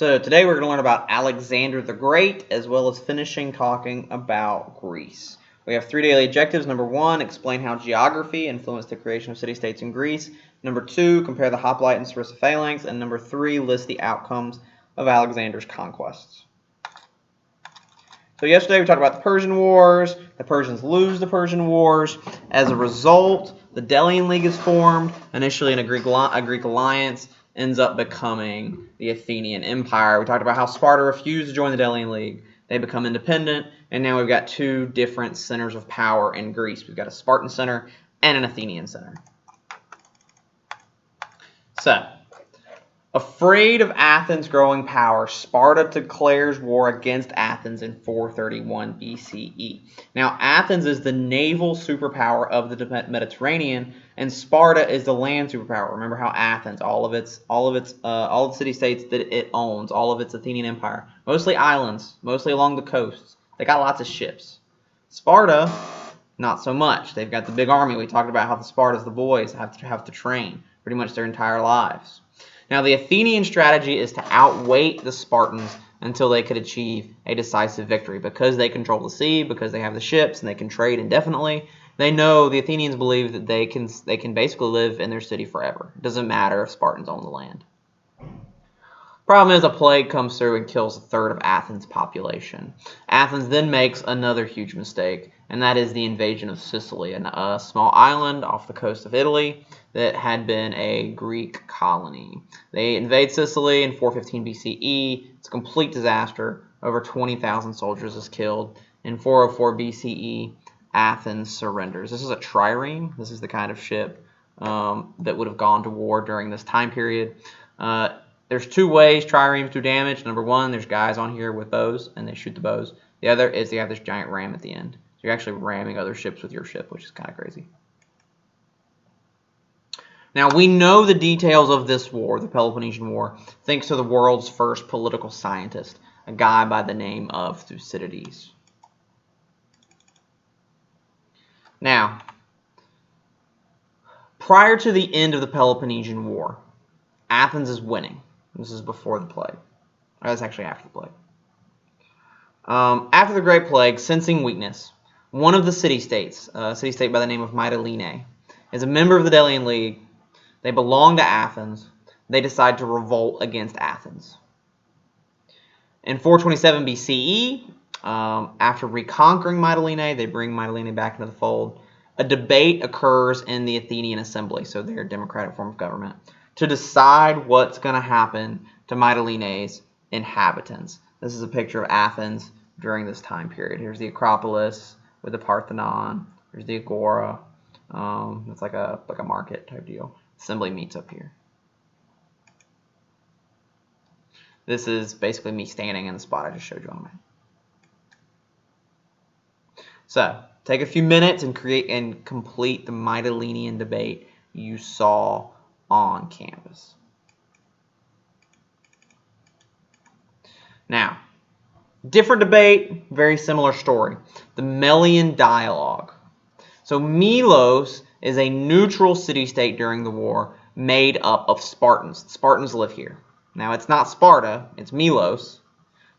So today we're going to learn about Alexander the Great, as well as finishing talking about Greece. We have 3 daily objectives. Number 1, explain how geography influenced the creation of city-states in Greece. Number 2, compare the hoplite and sarissa phalanx. And number 3, list the outcomes of Alexander's conquests. So yesterday we talked about the Persian Wars. The Persians lose the Persian Wars. As a result, the Delian League is formed, initially in a Greek alliance, ends up becoming the Athenian Empire. We talked about how Sparta refused to join the Delian League. They become independent, and now we've got 2 different centers of power in Greece. We've got a Spartan center and an Athenian center. So, afraid of Athens' growing power, Sparta declares war against Athens in 431 BCE. Now, Athens is the naval superpower of the Mediterranean, and Sparta is the land superpower. Remember how Athens, all the city-states that it owns, all of its Athenian empire, mostly islands, mostly along the coasts. They got lots of ships. Sparta, not so much. They've got the big army. We talked about how the Spartans, the boys, have to train pretty much their entire lives. Now, the Athenian strategy is to outweight the Spartans until they could achieve a decisive victory. Because they control the sea, because they have the ships, and they can trade indefinitely, the Athenians believe that they can basically live in their city forever. It doesn't matter if Spartans own the land. Problem is, a plague comes through and kills 1/3 of Athens' population. Athens then makes another huge mistake, and that is the invasion of Sicily, a small island off the coast of Italy that had been a Greek colony. They invade Sicily in 415 BCE. It's a complete disaster. Over 20,000 soldiers is killed. In 404 BCE, Athens surrenders. This is a trireme. This is the kind of ship that would have gone to war during this time period. There's 2 ways triremes do damage. Number 1, there's guys on here with bows, and they shoot the bows. The other is they have this giant ram at the end. So you're actually ramming other ships with your ship, which is kind of crazy. Now, we know the details of this war, the Peloponnesian War, thanks to the world's first political scientist, a guy by the name of Thucydides. Now, prior to the end of the Peloponnesian War, Athens is winning. This is before the plague. Or that's actually after the plague. After the Great Plague, sensing weakness, one of the city-states, a city-state by the name of Mytilene, is a member of the Delian League. They belong to Athens. They decide to revolt against Athens. In 427 BCE, after reconquering Mytilene, they bring Mytilene back into the fold. A debate occurs in the Athenian assembly, so their democratic form of government, to decide what's going to happen to Mytilene's inhabitants. This is a picture of Athens during this time period. Here's the Acropolis with the Parthenon. Here's the Agora. It's like a market type deal. Assembly meets up here. This is basically me standing in the spot I just showed you on the map. So, take a few minutes and create and complete the Mytilenean debate you saw on campus. Now, different debate, very similar story. The Melian dialogue. So Melos is a neutral city-state during the war made up of Spartans. Spartans live here. Now, it's not Sparta, it's Melos,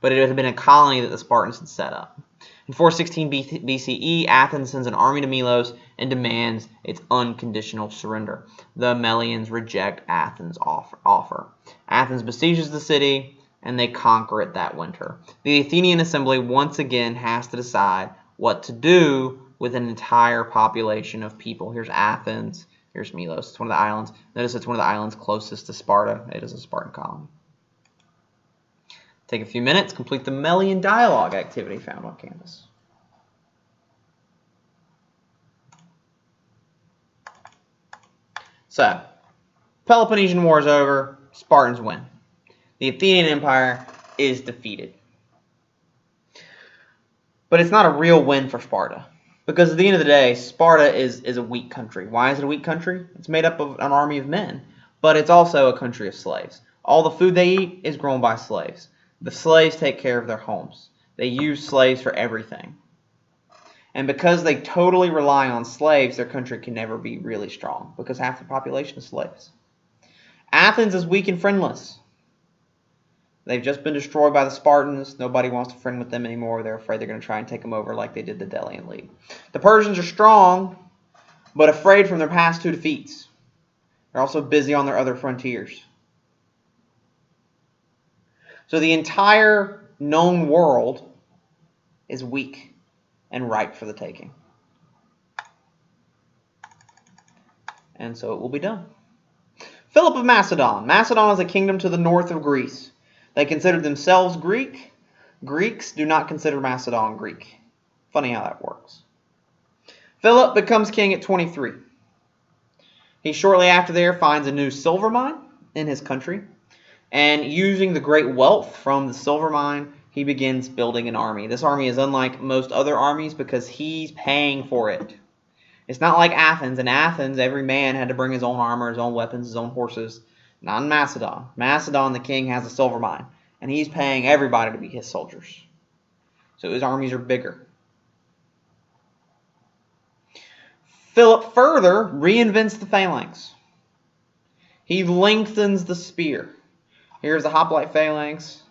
but it had been a colony that the Spartans had set up. In 416 BCE, Athens sends an army to Melos and demands its unconditional surrender. The Melians reject Athens' offer. Athens besieges the city, and they conquer it that winter. The Athenian assembly once again has to decide what to do with an entire population of people. Here's Athens. Here's Melos. It's one of the islands. Notice it's one of the islands closest to Sparta. It is a Spartan colony. Take a few minutes, complete the Melian dialogue activity found on campus. So, Peloponnesian War is over. Spartans win. The Athenian Empire is defeated. But it's not a real win for Sparta. Because at the end of the day, Sparta is a weak country. Why is it a weak country? It's made up of an army of men. But it's also a country of slaves. All the food they eat is grown by slaves. The slaves take care of their homes. They use slaves for everything. And because they totally rely on slaves, their country can never be really strong because half the population is slaves. Athens is weak and friendless. They've just been destroyed by the Spartans. Nobody wants to friend with them anymore. They're afraid they're going to try and take them over like they did the Delian League. The Persians are strong, but afraid from their past 2 defeats. They're also busy on their other frontiers. So the entire known world is weak and ripe for the taking. And so it will be done. Philip of Macedon. Macedon is a kingdom to the north of Greece. They considered themselves Greek. Greeks do not consider Macedon Greek. Funny how that works. Philip becomes king at 23. He shortly after there finds a new silver mine in his country. And using the great wealth from the silver mine, he begins building an army. This army is unlike most other armies because he's paying for it. It's not like Athens. In Athens, every man had to bring his own armor, his own weapons, his own horses. Not in Macedon. Macedon, the king, has a silver mine, and he's paying everybody to be his soldiers. So his armies are bigger. Philip further reinvents the phalanx. He lengthens the spear. Here's the hoplite phalanx.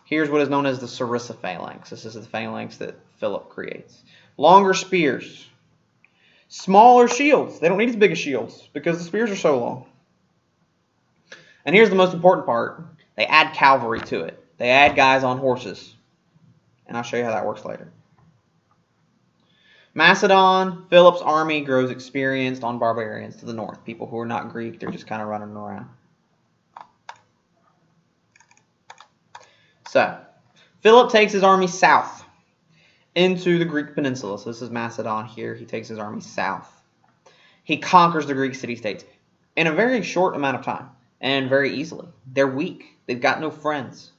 Here's what is known as the sarissa phalanx. This is the phalanx that Philip creates. Longer spears. Smaller shields. They don't need as big as shields because the spears are so long. And here's the most important part. They add cavalry to it. They add guys on horses. And I'll show you how that works later. Macedon, Philip's army grows experienced on barbarians to the north. People who are not Greek, they're just kind of running around. So, Philip takes his army south into the Greek peninsula. So this is Macedon here. He takes his army south. He conquers the Greek city-states in a very short amount of time and very easily. They're weak. They've got no friends.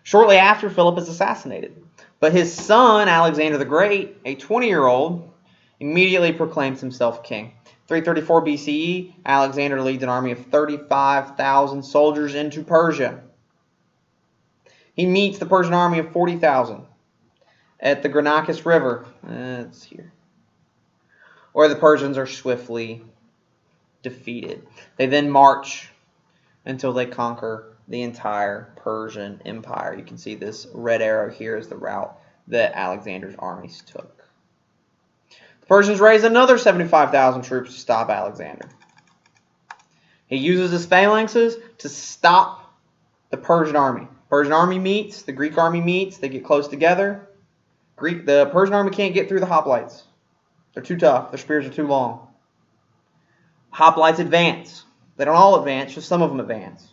Shortly after, Philip is assassinated. But his son, Alexander the Great, a 20-year-old, immediately proclaims himself king. 334 BCE, Alexander leads an army of 35,000 soldiers into Persia. He meets the Persian army of 40,000 at the Granicus River. It's here. Where the Persians are swiftly defeated. They then march until they conquer the entire Persian Empire. You can see this red arrow here is the route that Alexander's armies took. The Persians raise another 75,000 troops to stop Alexander. He uses his phalanxes to stop the Persian army. Persian army meets, the Greek army meets, they get close together. The Persian army can't get through the hoplites. They're too tough. Their spears are too long. Hoplites advance. They don't all advance, just some of them advance.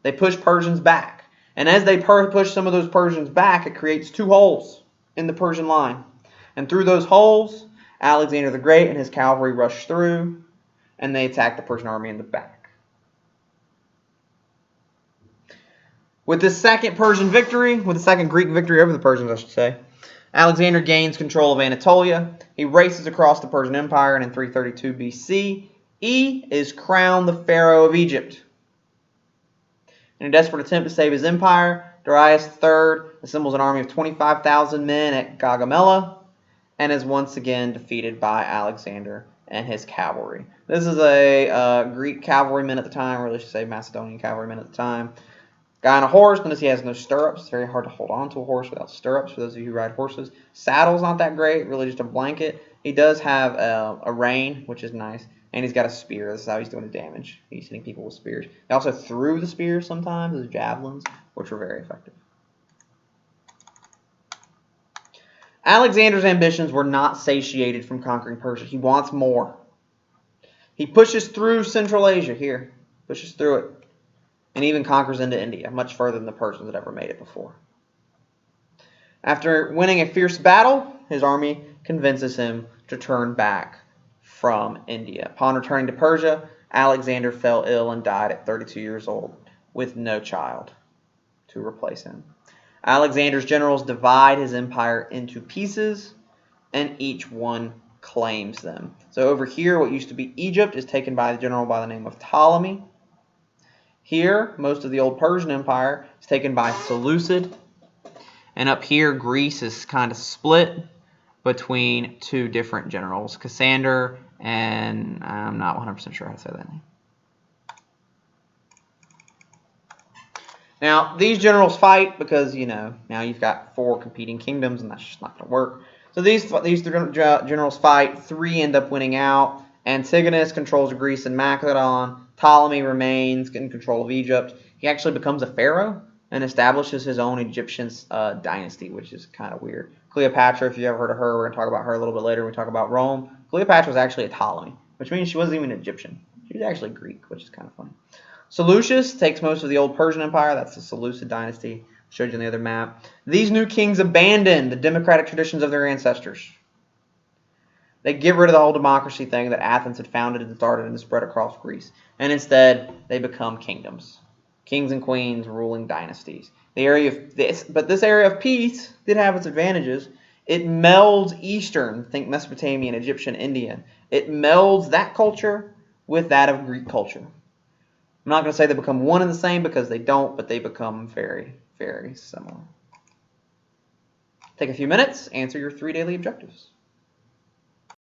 They push Persians back. And as they push some of those Persians back, it creates 2 holes in the Persian line. And through those holes, Alexander the Great and his cavalry rush through, and they attack the Persian army in the back. With the second Persian victory, with the second Greek victory over the Persians, I should say, Alexander gains control of Anatolia. He races across the Persian Empire, and in 332 BC, he is crowned the Pharaoh of Egypt. In a desperate attempt to save his empire, Darius III assembles an army of 25,000 men at Gaugamela and is once again defeated by Alexander and his cavalry. This is a Greek cavalryman at the time, or let's say Macedonian cavalryman at the time. Guy on a horse, notice he has no stirrups. It's very hard to hold on to a horse without stirrups for those of you who ride horses. Saddle's not that great, really just a blanket. He does have a rein, which is nice, and he's got a spear. This is how he's doing the damage. He's hitting people with spears. They also threw the spears sometimes as javelins, which were very effective. Alexander's ambitions were not satiated from conquering Persia. He wants more. He pushes through Central Asia here, pushes through it, and even conquers into India, much further than the Persians had ever made it before. After winning a fierce battle, his army convinces him to turn back from India. Upon returning to Persia, Alexander fell ill and died at 32 years old, with no child to replace him. Alexander's generals divide his empire into pieces, and each one claims them. So over here, what used to be Egypt is taken by a general by the name of Ptolemy. Here, most of the old Persian Empire is taken by Seleucid. And up here, Greece is kind of split between 2 different generals, Cassander and I'm not 100% sure how to say that name. Now, these generals fight because, now you've got 4 competing kingdoms, and that's just not going to work. So these generals fight. 3 end up winning out. Antigonus controls Greece and Macedon. Ptolemy remains in control of Egypt. He actually becomes a pharaoh and establishes his own Egyptian dynasty, which is kind of weird. Cleopatra, if you ever heard of her, we're going to talk about her a little bit later when we talk about Rome. Cleopatra was actually a Ptolemy, which means she wasn't even Egyptian. She was actually Greek, which is kind of funny. Seleucus takes most of the old Persian Empire. That's the Seleucid dynasty. Showed you on the other map. These new kings abandon the democratic traditions of their ancestors. They get rid of the whole democracy thing that Athens had founded and started and spread across Greece. And instead, they become kingdoms. Kings and queens ruling dynasties. But this area of peace did have its advantages. It melds Eastern, think Mesopotamian, Egyptian, Indian. It melds that culture with that of Greek culture. I'm not going to say they become one and the same because they don't, but they become very, very similar. Take a few minutes, answer your 3 daily objectives.